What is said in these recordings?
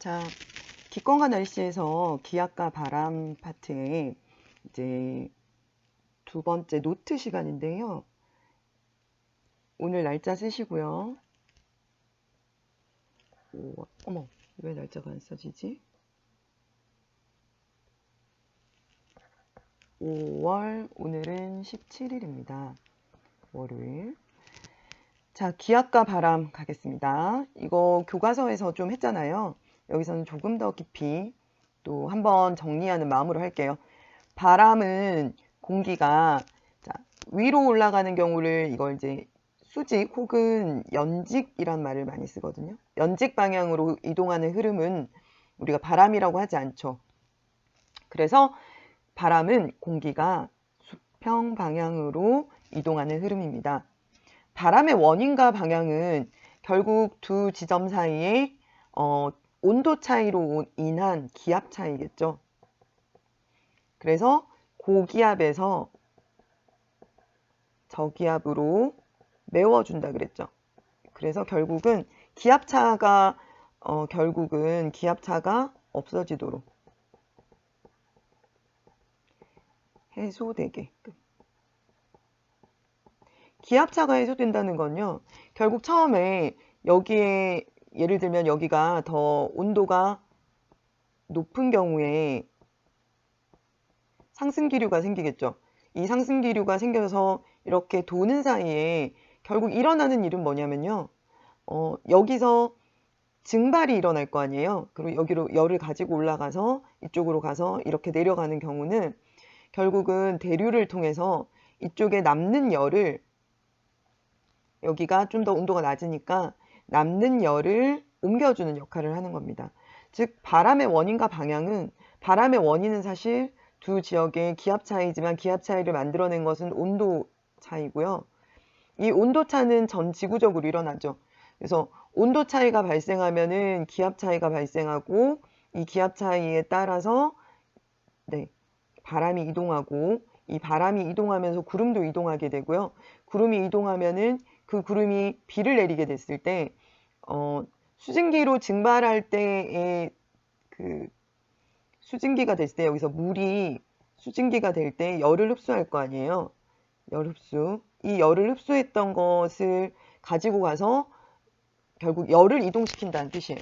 자, 기권과 날씨에서 기압과 바람 파트에 이제 두 번째 노트 시간인데요. 오늘 날짜 쓰시고요. 어머, 왜 날짜가 안 써지지? 5월, 오늘은 17일입니다. 월요일. 자, 기압과 바람 가겠습니다. 이거 교과서에서 좀 했잖아요. 여기서는 조금 더 깊이 또 한번 정리하는 마음으로 할게요. 바람은 공기가 위로 올라가는 경우를 이걸 이제 수직 혹은 연직이란 말을 많이 쓰거든요. 연직 방향으로 이동하는 흐름은 우리가 바람이라고 하지 않죠. 그래서 바람은 공기가 수평 방향으로 이동하는 흐름입니다. 바람의 원인과 방향은 결국 두 지점 사이의 온도 차이로 인한 기압 차이겠죠. 그래서 고기압에서 저기압으로 메워준다 그랬죠. 그래서 결국은 기압차가 없어지도록 해소되게끔. 기압차가 해소된다는 건요. 결국 처음에 여기에 예를 들면 여기가 더 온도가 높은 경우에 상승기류가 생기겠죠. 이 상승기류가 생겨서 이렇게 도는 사이에 결국 일어나는 일은 뭐냐면요. 여기서 증발이 일어날 거 아니에요. 그리고 여기로 열을 가지고 올라가서 이쪽으로 가서 이렇게 내려가는 경우는 결국은 대류를 통해서 이쪽에 남는 열을 여기가 좀 더 온도가 낮으니까 남는 열을 옮겨주는 역할을 하는 겁니다. 즉 바람의 원인과 방향은 바람의 원인은 사실 두 지역의 기압 차이지만 기압 차이를 만들어낸 것은 온도 차이고요. 이 온도 차는 전 지구적으로 일어나죠. 그래서 온도 차이가 발생하면은 기압 차이가 발생하고 이 기압 차이에 따라서 바람이 이동하고 이 바람이 이동하면서 구름도 이동하게 되고요. 구름이 이동하면은 그 구름이 비를 내리게 됐을 때 수증기로 증발할 때의 그 수증기가 됐을 때 여기서 물이 수증기가 될 때 열을 흡수할 거 아니에요. 열 흡수. 이 열을 흡수했던 것을 가지고 가서 결국 열을 이동시킨다는 뜻이에요.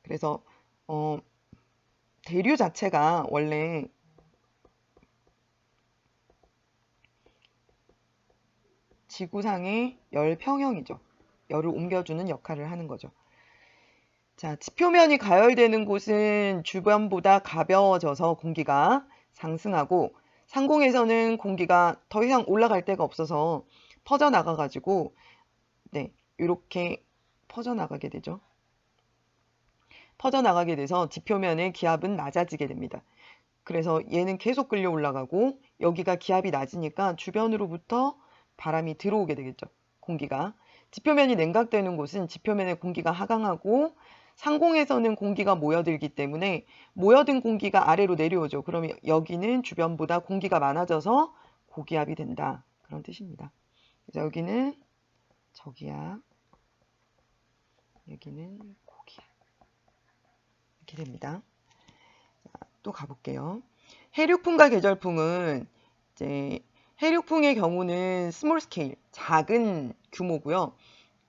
그래서 대류 자체가 원래 지구상의 열 평형이죠. 열을 옮겨주는 역할을 하는 거죠. 자, 지표면이 가열되는 곳은 주변보다 가벼워져서 공기가 상승하고 상공에서는 공기가 더 이상 올라갈 데가 없어서 퍼져나가가지고 이렇게 퍼져나가게 되죠. 퍼져나가게 돼서 지표면의 기압은 낮아지게 됩니다. 그래서 얘는 계속 끌려 올라가고 여기가 기압이 낮으니까 주변으로부터 바람이 들어오게 되겠죠. 공기가. 지표면이 냉각되는 곳은 지표면의 공기가 하강하고 상공에서는 공기가 모여들기 때문에 모여든 공기가 아래로 내려오죠. 그러면 여기는 주변보다 공기가 많아져서 고기압이 된다. 그런 뜻입니다. 그래서 여기는 저기압, 여기는 고기압. 이렇게 됩니다. 자, 또 가볼게요. 해륙풍과 계절풍은 이제 해륙풍의 경우는 스몰 스케일, 작은 규모고요.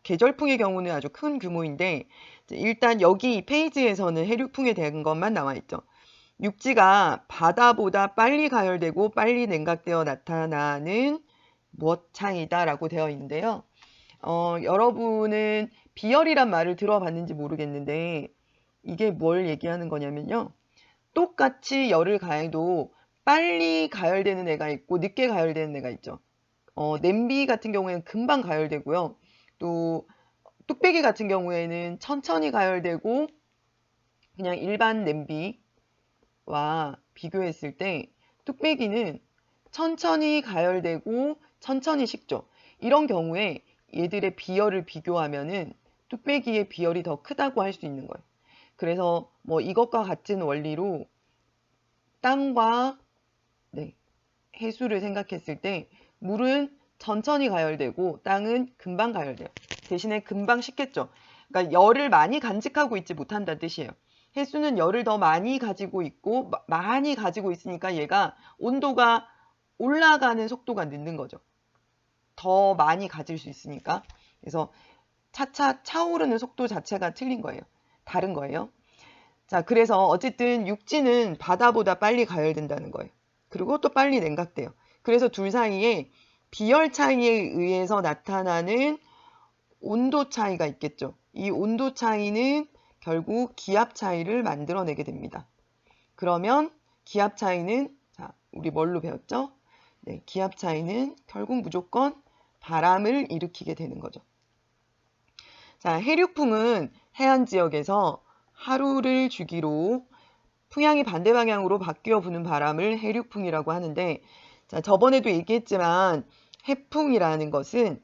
계절풍의 경우는 아주 큰 규모인데 일단 여기 이 페이지에서는 해륙풍에 대한 것만 나와 있죠. 육지가 바다보다 빨리 가열되고 빨리 냉각되어 나타나는 무엇 차이다라고 되어 있는데요. 여러분은 비열이란 말을 들어봤는지 모르겠는데 이게 뭘 얘기하는 거냐면요. 똑같이 열을 가해도 빨리 가열되는 애가 있고 늦게 가열되는 애가 있죠. 냄비 같은 경우에는 금방 가열되고요. 또 뚝배기 같은 경우에는 천천히 가열되고 그냥 일반 냄비와 비교했을 때 뚝배기는 천천히 가열되고 천천히 식죠. 이런 경우에 얘들의 비열을 비교하면은 뚝배기의 비열이 더 크다고 할 수 있는 거예요. 그래서 뭐 이것과 같은 원리로 땅과 해수를 생각했을 때 물은 천천히 가열되고 땅은 금방 가열돼요. 대신에 금방 식겠죠. 그러니까 열을 많이 간직하고 있지 못한다는 뜻이에요. 해수는 열을 더 많이 가지고 있고 많이 가지고 있으니까 얘가 온도가 올라가는 속도가 늦는 거죠. 더 많이 가질 수 있으니까. 그래서 차차 차오르는 속도 자체가 틀린 거예요. 다른 거예요. 자, 그래서 어쨌든 육지는 바다보다 빨리 가열된다는 거예요. 그리고 또 빨리 냉각돼요. 그래서 둘 사이에 비열 차이에 의해서 나타나는 온도 차이가 있겠죠. 이 온도 차이는 결국 기압 차이를 만들어내게 됩니다. 그러면 기압 차이는, 자, 우리 뭘로 배웠죠? 네, 기압 차이는 결국 무조건 바람을 일으키게 되는 거죠. 자, 해류풍은 해안 지역에서 하루를 주기로 풍향이 반대 방향으로 바뀌어 부는 바람을 해류풍이라고 하는데, 자, 저번에도 얘기했지만 해풍이라는 것은,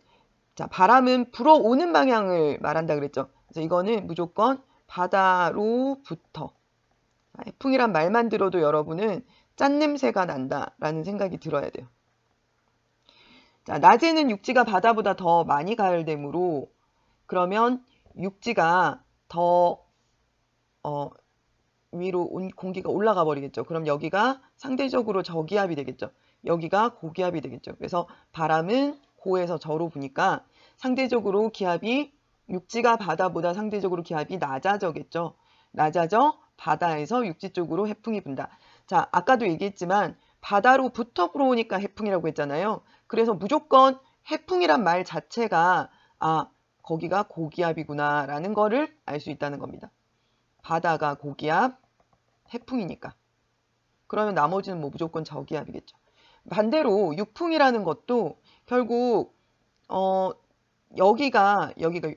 자, 바람은 불어오는 방향을 말한다 그랬죠. 그래서 이거는 무조건 바다로부터. 해풍이란 말만 들어도 여러분은 짠냄새가 난다라는 생각이 들어야 돼요. 자, 낮에는 육지가 바다보다 더 많이 가열되므로 그러면 육지가 더 위로 공기가 올라가 버리겠죠. 그럼 여기가 상대적으로 저기압이 되겠죠. 여기가 고기압이 되겠죠. 그래서 바람은 고에서 저로 부니까 상대적으로 기압이 육지가 바다보다 상대적으로 기압이 낮아져겠죠. 낮아져 바다에서 육지 쪽으로 해풍이 분다. 자, 아까도 얘기했지만 바다로부터 불어오니까 해풍이라고 했잖아요. 그래서 무조건 해풍이란 말 자체가 거기가 고기압이구나 라는 거를 알 수 있다는 겁니다. 바다가 고기압, 해풍이니까. 그러면 나머지는 뭐 무조건 저기압이겠죠. 반대로 육풍이라는 것도 결국 여기가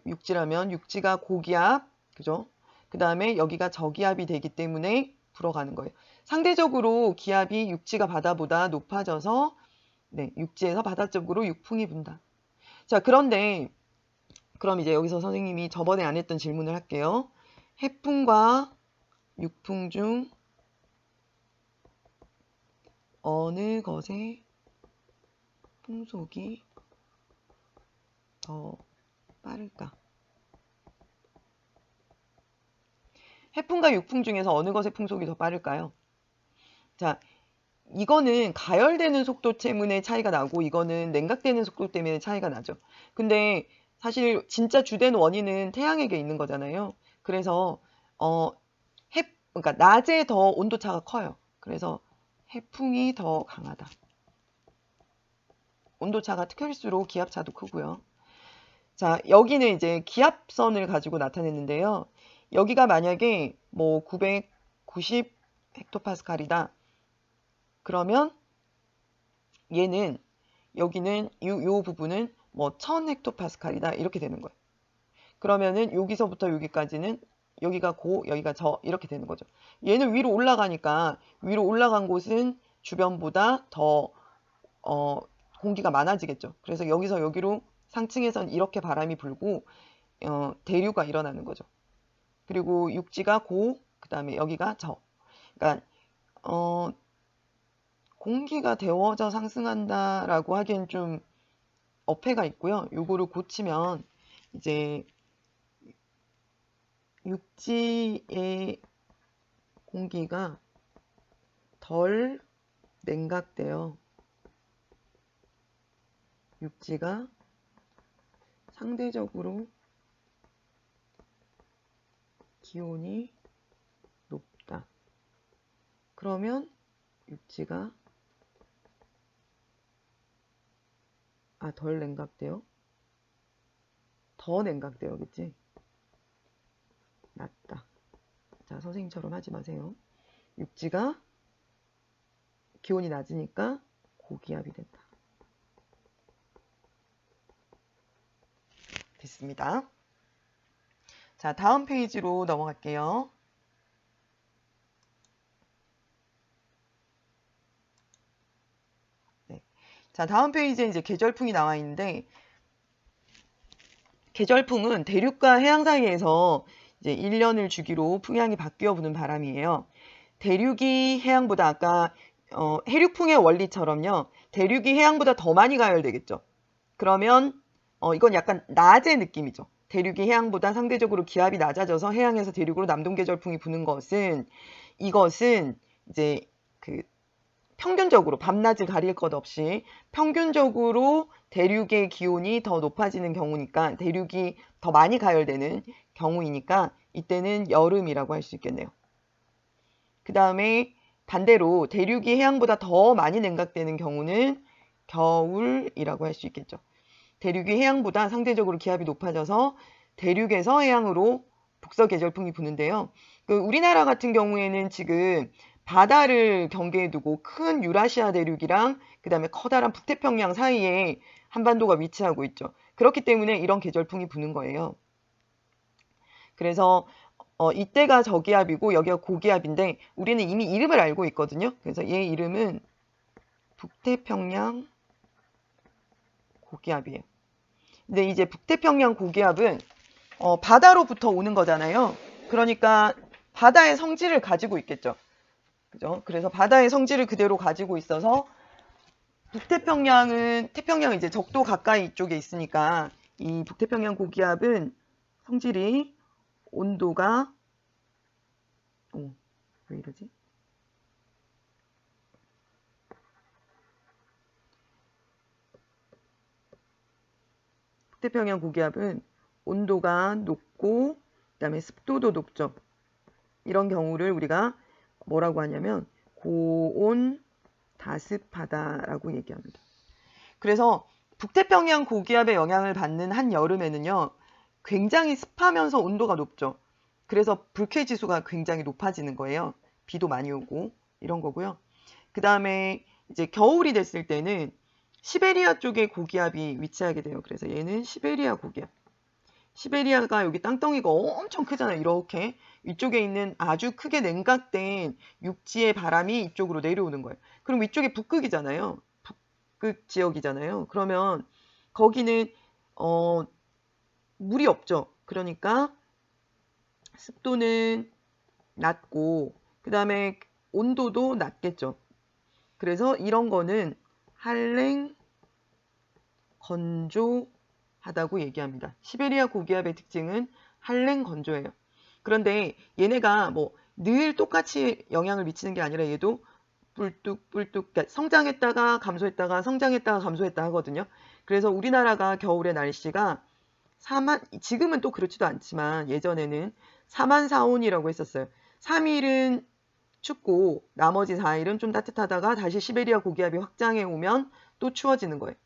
육지라면 육지가 고기압, 그죠? 그 다음에 여기가 저기압이 되기 때문에 불어가는 거예요. 상대적으로 기압이 육지가 바다보다 높아져서 네, 육지에서 바다 쪽으로 육풍이 분다. 자, 그런데 그럼 이제 여기서 선생님이 저번에 안 했던 질문을 할게요. 해풍과 육풍 중 어느 것의 풍속이 더 빠를까? 해풍과 육풍 중에서 어느 것의 풍속이 더 빠를까요? 자, 이거는 가열되는 속도 때문에 차이가 나고 이거는 냉각되는 속도 때문에 차이가 나죠. 근데 사실 진짜 주된 원인은 태양에게 있는 거잖아요. 그래서 그러니까 낮에 더 온도차가 커요. 그래서 해풍이 더 강하다. 온도차가 클수록 기압차도 크고요. 자, 여기는 이제 기압선을 가지고 나타냈는데요. 여기가 만약에 뭐 990 헥토파스칼이다. 그러면 얘는 여기는 요 부분은 뭐 1000 헥토파스칼이다. 이렇게 되는 거예요. 그러면은 여기서부터 여기까지는 여기가 고, 여기가 저 이렇게 되는 거죠. 얘는 위로 올라가니까 위로 올라간 곳은 주변보다 더 공기가 많아지겠죠. 그래서 여기서 여기로 상층에선 이렇게 바람이 불고 대류가 일어나는 거죠. 그리고 육지가 고, 그 다음에 여기가 저. 그러니까 공기가 데워져 상승한다라고 하기엔 좀 어폐가 있고요. 요거를 고치면 이제 육지의 공기가 덜 냉각돼요. 육지가 상대적으로 기온이 높다. 그러면 육지가 덜 냉각돼요. 더 냉각돼요. 그치? 낮다. 자, 선생님처럼 하지 마세요. 육지가 기온이 낮으니까 고기압이 된다. 됐습니다. 자, 다음 페이지로 넘어갈게요. 네. 자, 다음 페이지에 이제 계절풍이 나와 있는데, 계절풍은 대륙과 해양 사이에서 이제 1년을 주기로 풍향이 바뀌어 부는 바람이에요. 대륙이 해양보다 아까 해륙풍의 원리처럼요. 대륙이 해양보다 더 많이 가열되겠죠. 그러면 이건 약간 낮의 느낌이죠. 대륙이 해양보다 상대적으로 기압이 낮아져서 해양에서 대륙으로 남동계절풍이 부는 것은 이것은 이제 그 평균적으로 밤낮을 가릴 것 없이 평균적으로 대륙의 기온이 더 높아지는 경우니까 대륙이 더 많이 가열되는 경우이니까 이때는 여름이라고 할 수 있겠네요. 그 다음에 반대로 대륙이 해양보다 더 많이 냉각되는 경우는 겨울이라고 할 수 있겠죠. 대륙이 해양보다 상대적으로 기압이 높아져서 대륙에서 해양으로 북서계절풍이 부는데요. 우리나라 같은 경우에는 지금 바다를 경계에 두고 큰 유라시아 대륙이랑 그 다음에 커다란 북태평양 사이에 한반도가 위치하고 있죠. 그렇기 때문에 이런 계절풍이 부는 거예요. 그래서 이때가 저기압이고 여기가 고기압인데 우리는 이미 이름을 알고 있거든요. 그래서 얘 이름은 북태평양 고기압이에요. 근데 이제 북태평양 고기압은 바다로부터 오는 거잖아요. 그러니까 바다의 성질을 가지고 있겠죠. 그죠? 그래서 바다의 성질을 그대로 가지고 있어서 북태평양은 이제 적도 가까이 이쪽에 있으니까 이 북태평양 고기압은 성질이 온도가 왜 이러지? 북태평양 고기압은 온도가 높고 그다음에 습도도 높죠. 이런 경우를 우리가 뭐라고 하냐면 고온 다습하다라고 얘기합니다. 그래서 북태평양 고기압의 영향을 받는 한여름에는요. 굉장히 습하면서 온도가 높죠. 그래서 불쾌지수가 굉장히 높아지는 거예요. 비도 많이 오고 이런 거고요. 그 다음에 이제 겨울이 됐을 때는 시베리아 쪽에 고기압이 위치하게 돼요. 그래서 얘는 시베리아 고기압. 시베리아가 여기 땅덩이가 엄청 크잖아요. 이렇게 위쪽에 있는 아주 크게 냉각된 육지의 바람이 이쪽으로 내려오는 거예요. 그럼 위쪽이 북극이잖아요. 북극 지역이잖아요. 그러면 거기는 물이 없죠. 그러니까 습도는 낮고 그 다음에 온도도 낮겠죠. 그래서 이런 거는 한랭 건조하다고 얘기합니다. 시베리아 고기압의 특징은 한랭 건조예요. 그런데 얘네가 뭐 늘 똑같이 영향을 미치는 게 아니라 얘도 뿔뚝 그러니까 성장했다가 감소했다가 성장했다가 감소했다 하거든요. 그래서 우리나라가 겨울의 날씨가 지금은 또 그렇지도 않지만 예전에는 사만사온이라고 했었어요. 3일은 춥고 나머지 4일은 좀 따뜻하다가 다시 시베리아 고기압이 확장해 오면 또 추워지는 거예요.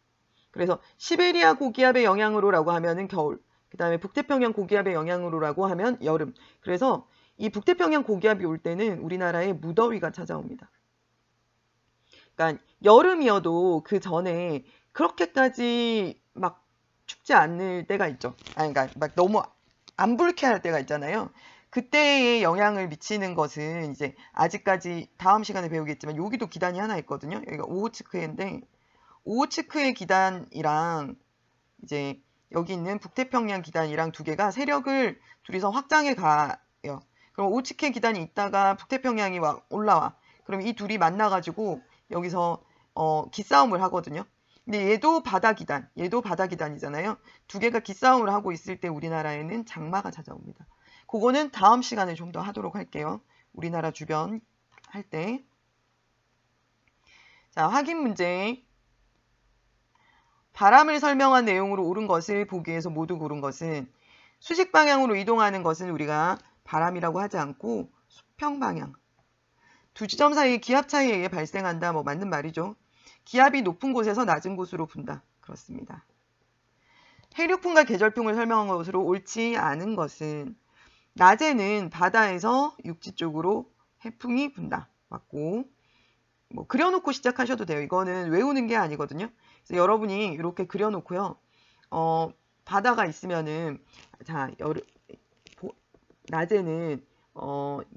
그래서 시베리아 고기압의 영향으로라고 하면은 겨울, 그 다음에 북태평양 고기압의 영향으로라고 하면 여름. 그래서 이 북태평양 고기압이 올 때는 우리나라에 무더위가 찾아옵니다. 그러니까 여름이어도 그 전에 그렇게까지 막 춥지 않을 때가 있죠. 그러니까 막 너무 안 불쾌할 때가 있잖아요. 그때에 영향을 미치는 것은 이제 아직까지 다음 시간에 배우겠지만 여기도 기단이 하나 있거든요. 여기가 오호츠크해인데 오호츠크해 기단이랑 이제 여기 있는 북태평양 기단이랑 두 개가 세력을 둘이서 확장해 가요. 그럼 오호츠크해 기단이 있다가 북태평양이 올라와. 그럼 이 둘이 만나가지고 여기서 기싸움을 하거든요. 근데 얘도 바다 기단이잖아요. 두 개가 기싸움을 하고 있을 때 우리나라에는 장마가 찾아옵니다. 그거는 다음 시간에 좀 더 하도록 할게요. 우리나라 주변 할 때. 자, 확인 문제. 바람을 설명한 내용으로 옳은 것을 보기 위해서 모두 고른 것은 수직 방향으로 이동하는 것은 우리가 바람이라고 하지 않고 수평 방향. 두 지점 사이의 기압 차이에 의해 발생한다. 뭐 맞는 말이죠. 기압이 높은 곳에서 낮은 곳으로 분다. 그렇습니다. 해류풍과 계절풍을 설명한 것으로 옳지 않은 것은 낮에는 바다에서 육지 쪽으로 해풍이 분다. 맞고 뭐 그려놓고 시작하셔도 돼요. 이거는 외우는 게 아니거든요. 그래서 여러분이 이렇게 그려놓고요. 바다가 있으면은 자 낮에는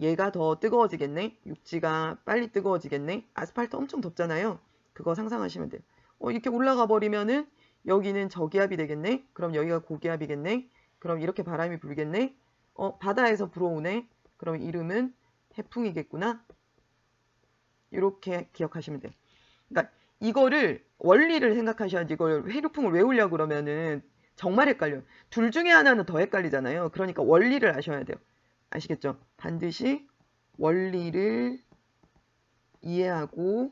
얘가 더 뜨거워지겠네. 육지가 빨리 뜨거워지겠네. 아스팔트 엄청 덥잖아요. 그거 상상하시면 돼요. 이렇게 올라가 버리면은 여기는 저기압이 되겠네. 그럼 여기가 고기압이겠네. 그럼 이렇게 바람이 불겠네. 바다에서 불어오네. 그럼 이름은 해풍이겠구나. 이렇게 기억하시면 돼요. 그러니까 이거를 원리를 생각하셔야지 이걸 해류풍을 외우려고 그러면은 정말 헷갈려요. 둘 중에 하나는 더 헷갈리잖아요. 그러니까 원리를 아셔야 돼요. 아시겠죠? 반드시 원리를 이해하고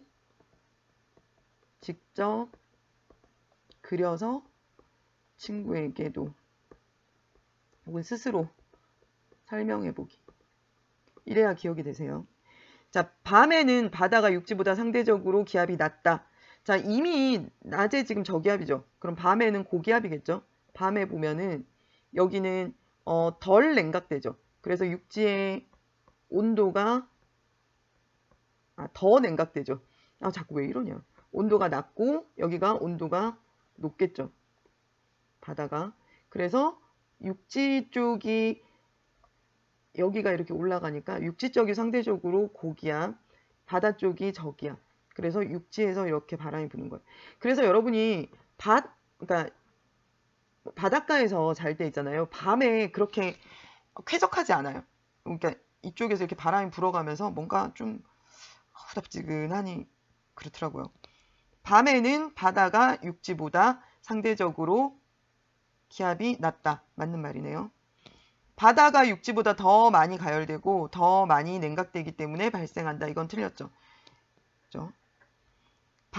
직접 그려서 친구에게도 혹은 스스로 설명해 보기. 이래야 기억이 되세요. 자, 밤에는 바다가 육지보다 상대적으로 기압이 낮다. 자, 이미 낮에 지금 저기압이죠. 그럼 밤에는 고기압이겠죠. 밤에 보면은 여기는 덜 냉각되죠. 그래서 육지의 온도가 더 냉각되죠. 자꾸 왜 이러냐. 온도가 낮고 여기가 온도가 높겠죠. 바다가. 그래서 육지 쪽이 여기가 이렇게 올라가니까 육지 쪽이 상대적으로 고기압, 바다 쪽이 저기압. 그래서 육지에서 이렇게 바람이 부는 거예요. 그래서 여러분이 그러니까 바닷가에서 잘 때 있잖아요. 밤에 그렇게 쾌적하지 않아요. 그러니까 이쪽에서 이렇게 바람이 불어가면서 뭔가 좀 후덥지근하니 그렇더라고요. 밤에는 바다가 육지보다 상대적으로 기압이 낮다. 맞는 말이네요. 바다가 육지보다 더 많이 가열되고 더 많이 냉각되기 때문에 발생한다. 이건 틀렸죠. 그렇죠?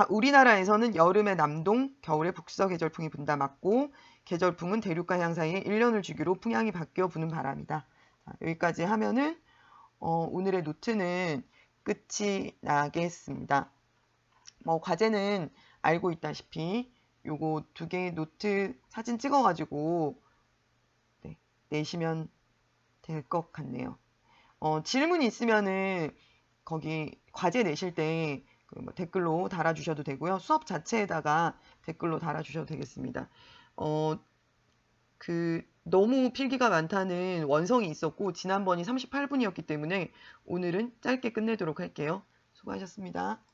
우리나라에서는 여름에 남동, 겨울에 북서 계절풍이 분다. 맞고 계절풍은 대륙과 해양 사이에 1년을 주기로 풍향이 바뀌어 부는 바람이다. 자, 여기까지 하면은 오늘의 노트는 끝이 나겠습니다. 과제는 알고 있다시피 요거 2개의 노트 사진 찍어가지고 내시면 될 것 같네요. 질문이 있으면은 거기 과제 내실 때 댓글로 달아주셔도 되고요. 수업 자체에다가 댓글로 달아주셔도 되겠습니다. 너무 필기가 많다는 원성이 있었고 지난번이 38분이었기 때문에 오늘은 짧게 끝내도록 할게요. 수고하셨습니다.